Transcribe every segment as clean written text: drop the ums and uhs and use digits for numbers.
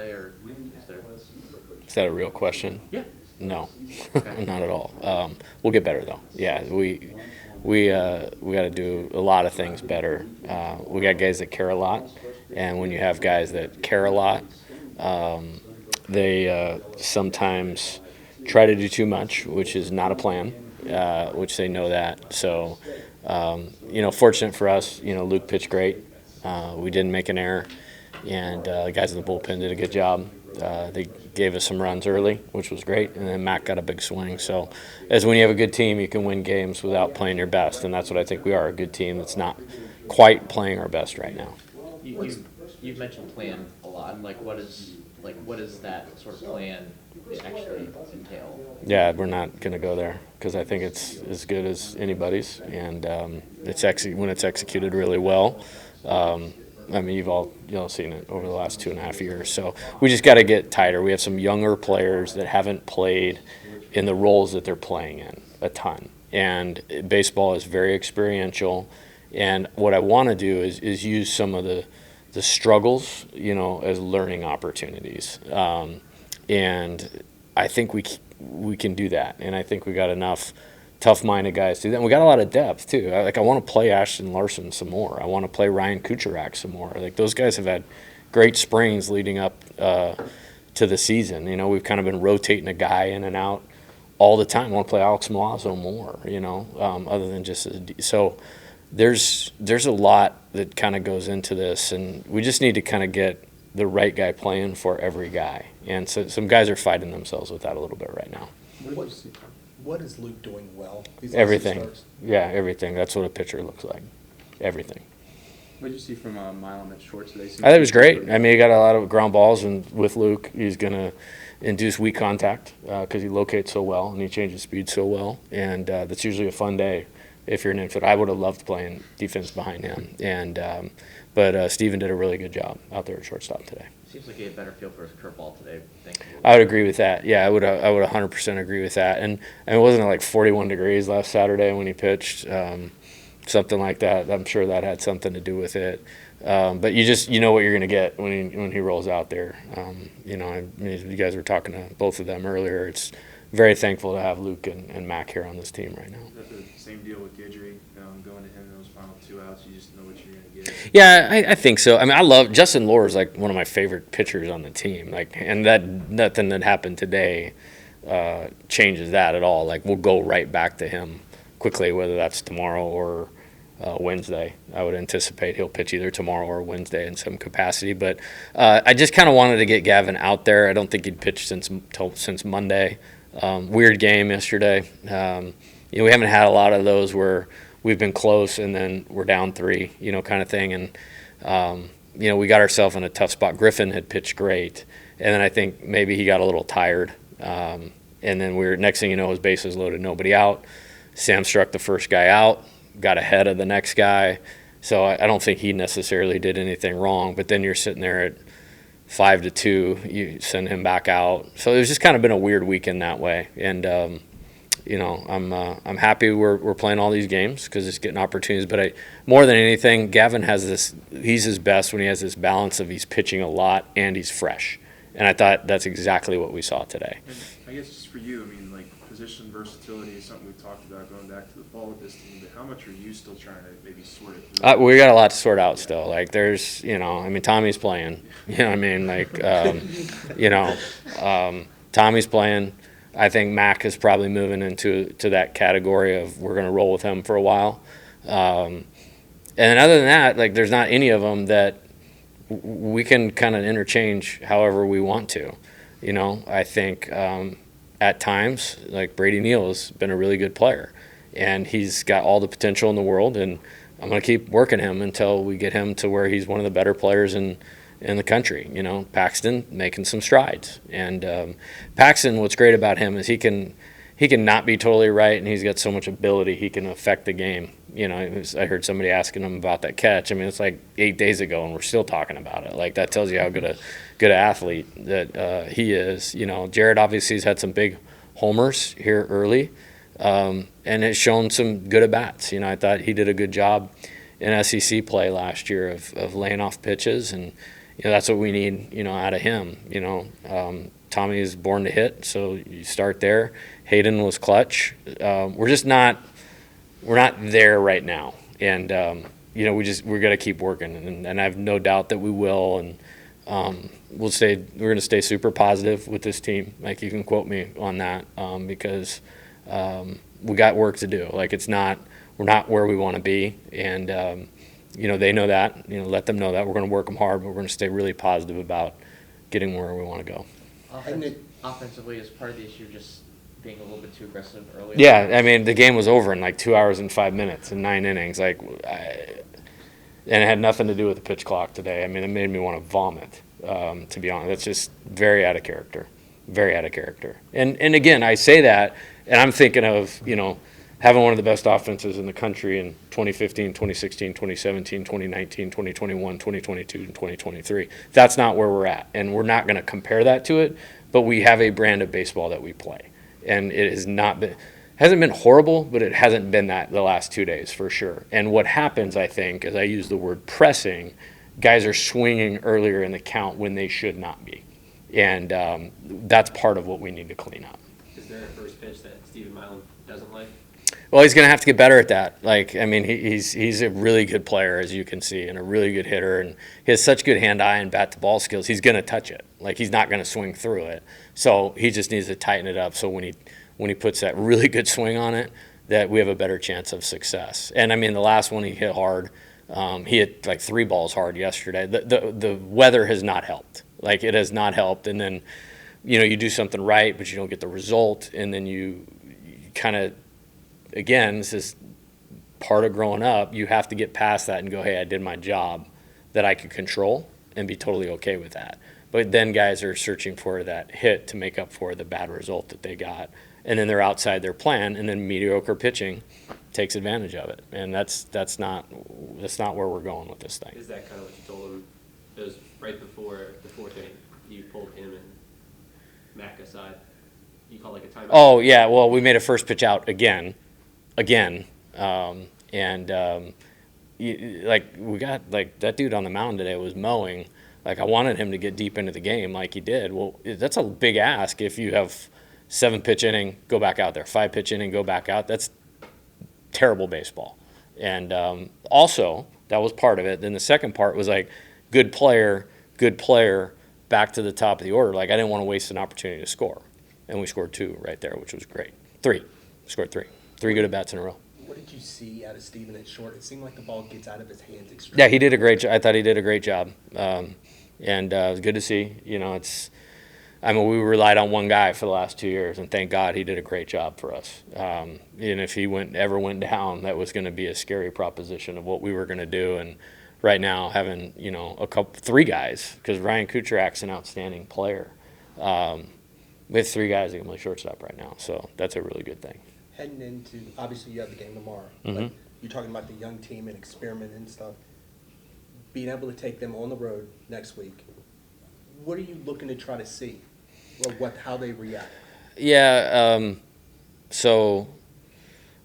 today, or is there? Is that a real question? Yeah. No, Okay. not at all. We'll get better though. Yeah, we got to do a lot of things better. We got guys that care a lot, and when you have guys that care a lot, they sometimes try to do too much, which is not a plan, which they know that. So, fortunate for us, Luke pitched great. We didn't make an error, and the guys in the bullpen did a good job. They gave us some runs early, which was great, and then Mac got a big swing. So, as when you have a good team, you can win games without playing your best, and that's what I think we are, a good team that's not quite playing our best right now. You've mentioned plan a lot. What does that sort of plan actually entail? Yeah, we're not going to go there because I think it's as good as anybody's, and when it's executed really well. You've all seen it over the last 2.5 years. So we just got to get tighter. We have some younger players that haven't played in the roles that they're playing in a ton. And baseball is very experiential. And what I want to do is use some of the struggles, as learning opportunities. And I think we can do that. And I think we got enough tough-minded guys to do that. And we got a lot of depth too. I want to play Ashton Larson some more. I want to play Ryan Kucherak some more. Those guys have had great springs leading up to the season. We've kind of been rotating a guy in and out all the time. I want to play Alex Milazzo more. Other than just so. There's a lot that kind of goes into this, and we just need to kind of get the right guy playing for every guy. And so some guys are fighting themselves with that a little bit right now. What is Luke doing well? Everything. Yeah, everything. That's what a pitcher looks like. Everything. What did you see from Milam at short today? I thought it was great. He got a lot of ground balls, and with Luke, he's going to induce weak contact because he locates so well and he changes speed so well. And that's usually a fun day if you're an infielder. I would have loved playing defense behind him. But Steven did a really good job out there at shortstop today. Seems like he had a better feel for his curveball today. I would agree with that. Yeah, I would 100% agree with that. And it wasn't like 41 degrees last Saturday when he pitched, something like that. I'm sure that had something to do with it. But you know what you're going to get when he rolls out there. You guys were talking to both of them earlier. It's very thankful to have Luke and Mac here on this team right now. Is that the same deal with Guidry, going to him in those final 2 outs? You just know what you're going to get. Yeah, I think so. I love Justin Lohr is like one of my favorite pitchers on the team. And that nothing that happened today changes that at all. We'll go right back to him quickly, whether that's tomorrow or Wednesday. I would anticipate he'll pitch either tomorrow or Wednesday in some capacity. But I just kind of wanted to get Gavin out there. I don't think he'd pitched since Monday. Weird game yesterday. We haven't had a lot of those where we've been close and then we're down 3, kind of thing. And, we got ourselves in a tough spot. Griffin had pitched great, and then I think maybe he got a little tired. And then next thing you know, his bases loaded, nobody out. Sam struck the first guy out, got ahead of the next guy. So I don't think he necessarily did anything wrong. But then you're sitting there at 5-2, you send him back out. So it's just kind of been a weird weekend that way. And I'm happy we're playing all these games because it's getting opportunities. But more than anything, Gavin has this. He's his best when he has this balance of he's pitching a lot and he's fresh. And I thought that's exactly what we saw today. And I guess just for you, position versatility is something we've talked about going back to the fall with this team. But how much are you still trying to maybe sort it through? We got a lot to sort out still. There's, Tommy's playing. Tommy's playing. I think Mac is probably moving into that category of we're going to roll with him for a while. And then other than that, there's not any of them that we can kind of interchange however we want to. I think at times, Brady Neal has been a really good player, and he's got all the potential in the world, and I'm going to keep working him until we get him to where he's one of the better players in the country. Paxton making some strides, and Paxton, what's great about him is he can not be totally right, and he's got so much ability he can affect the game. I heard somebody asking him about that catch. It's 8 days ago, and we're still talking about it. That tells you how good an athlete that he is. Jared obviously has had some big homers here early, and has shown some good at-bats. I thought he did a good job in SEC play last year of laying off pitches, and that's what we need, out of him. Tommy is born to hit, so you start there. Hayden was clutch. We're just not there right now, and we're gonna keep working, and I have no doubt that we will, and we're gonna stay super positive with this team. Like, you can quote me on that, because we got work to do. Like, we're not where we want to be, and they know that. Let them know that we're gonna work them hard, but we're gonna stay really positive about getting where we want to go. Offensively, is part of the issue just being a little bit too aggressive early? Yeah, I mean, the game was over in like 2 hours and 5 minutes and 9 innings. And it had nothing to do with the pitch clock today. I mean, it made me want to vomit, to be honest. That's just very out of character. Very out of character. And again, I say that, and I'm thinking of, having one of the best offenses in the country in 2015, 2016, 2017, 2019, 2021, 2022, and 2023. That's not where we're at, and we're not going to compare that to it, but we have a brand of baseball that we play. And it hasn't been horrible, but it hasn't been that the last 2 days for sure. And what happens, I think, as I use the word pressing, guys are swinging earlier in the count when they should not be. And that's part of what we need to clean up. Is there a first pitch that Stephen Milam doesn't like? Well, he's going to have to get better at that. He's a really good player, as you can see, and a really good hitter, and he has such good hand-eye and bat-to-ball skills. He's going to touch it. He's not going to swing through it. So he just needs to tighten it up so when he puts that really good swing on it, that we have a better chance of success. And, the last one he hit hard. He hit like 3 balls hard yesterday. The weather has not helped. It has not helped. And then, you do something right, but you don't get the result, and then you kind of – again, this is part of growing up. You have to get past that and go, hey, I did my job that I could control and be totally okay with that. But then guys are searching for that hit to make up for the bad result that they got. And then they're outside their plan, and then mediocre pitching takes advantage of it. And that's not where we're going with this thing. Is that kind of what you told him? It was right before the 4th inning. You pulled him and Mac aside. You called a timeout? Oh, yeah. Well, we made a first pitch out again. We got that dude on the mound today was mowing. I wanted him to get deep into the game like he did. Well, that's a big ask if you have 7-pitch inning, go back out there, 5-pitch inning, go back out. That's terrible baseball. And also, that was part of it. Then the second part was good player, back to the top of the order. I didn't want to waste an opportunity to score. And we scored 2 right there, which was great. 3. We scored 3. 3 good at-bats in a row. What did you see out of Steven at short? It seemed like the ball gets out of his hands extremely. Yeah, he did a great job. I thought he did a great job. And it was good to see. We relied on one guy for the last 2 years, and thank God he did a great job for us. And if he ever went down, that was going to be a scary proposition of what we were going to do. And right now, having 3 guys, because Ryan Kucharak's an outstanding player. We have 3 guys that can play shortstop right now, so that's a really good thing. Heading into, obviously you have the game tomorrow, Mm-hmm. but you're talking about the young team and experiment and stuff. Being able to take them on the road next week, what are you looking to try to see? Or how they react? Yeah, so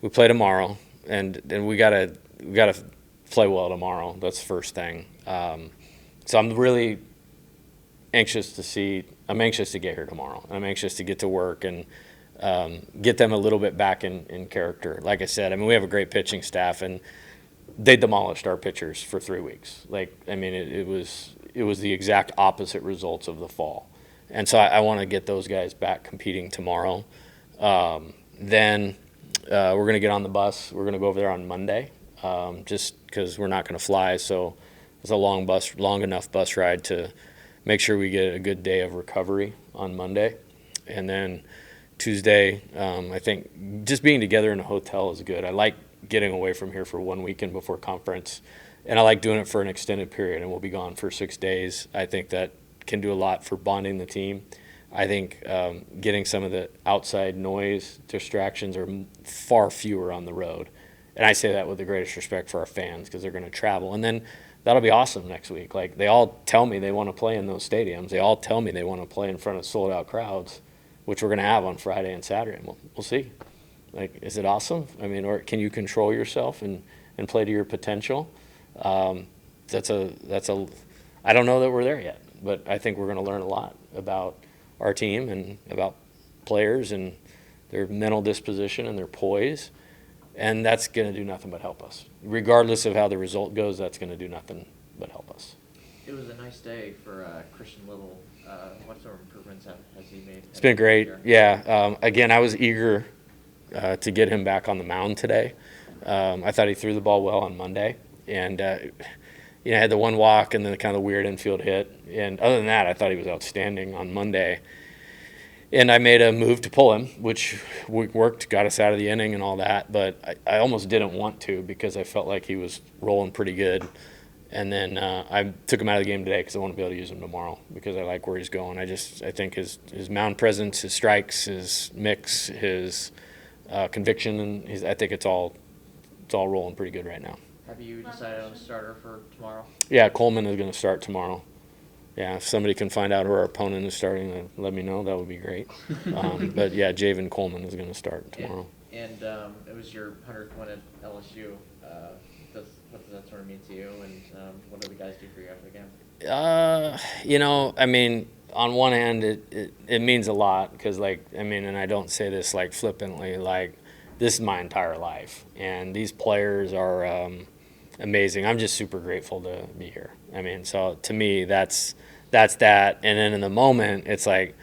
we play tomorrow, and we gotta play well tomorrow. That's the first thing. So I'm really anxious to get here tomorrow. I'm anxious to get to work and get them a little bit back in character. Like I said, we have a great pitching staff, and they demolished our pitchers for 3 weeks. It was the exact opposite results of the fall. And so I want to get those guys back competing tomorrow. Then we're going to get on the bus. We're going to go over there on Monday, just because we're not going to fly. So it's a long enough bus ride to make sure we get a good day of recovery on Monday. And then Tuesday, I think just being together in a hotel is good. I like getting away from here for 1 weekend before conference, and I like doing it for an extended period, and we'll be gone for 6 days. I think that can do a lot for bonding the team. I think getting some of the outside noise distractions are far fewer on the road. And I say that with the greatest respect for our fans because they're going to travel. And then that'll be awesome next week. They all tell me they want to play in those stadiums. They all tell me they want to play in front of sold-out crowds, which we're going to have on Friday and Saturday. And we'll see. Is it awesome? Or can you control yourself and play to your potential? That's a I don't know that we're there yet, but I think we're going to learn a lot about our team and about players and their mental disposition and their poise, and that's going to do nothing but help us. Regardless of how the result goes, that's going to do nothing but help us. It was a nice day for Christian Little. What sort of improvements has he made? It's been great. Yeah. Again, I was eager to get him back on the mound today. I thought he threw the ball well on Monday, and had the one walk and then the kind of weird infield hit. And other than that, I thought he was outstanding on Monday. And I made a move to pull him, which worked, got us out of the inning and all that. But I almost didn't want to because I felt like he was rolling pretty good. And then I took him out of the game today because I want to be able to use him tomorrow because I like where he's going. I think his mound presence, his strikes, his mix, his conviction, and I think it's all rolling pretty good right now. Have you decided on a starter for tomorrow? Yeah, Coleman is going to start tomorrow. Yeah, if somebody can find out who our opponent is starting, let me know. That would be great. But yeah, Javen Coleman is going to start tomorrow. And it was your 100th win at LSU. What does that sort of mean to you, and what do the guys do for you after the game? I mean, on one hand, it means a lot because, and I don't say this flippantly, this is my entire life, and these players are amazing. I'm just super grateful to be here. I mean, so to me, that's that. And then in the moment, it's like,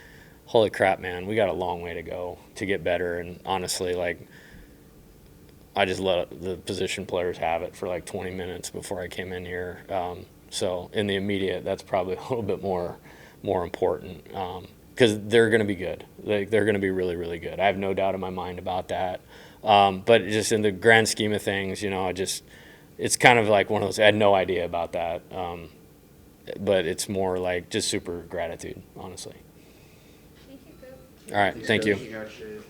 holy crap, man, we got a long way to go to get better. And honestly, I just let the position players have it for 20 minutes before I came in here. So in the immediate, that's probably a little bit more important because they're going to be good. They're going to be really, really good. I have no doubt in my mind about that. But just in the grand scheme of things, it's kind of like one of those, I had no idea about that. But it's more just super gratitude, honestly. Thank you, Coach. All right, thank you. Thank you.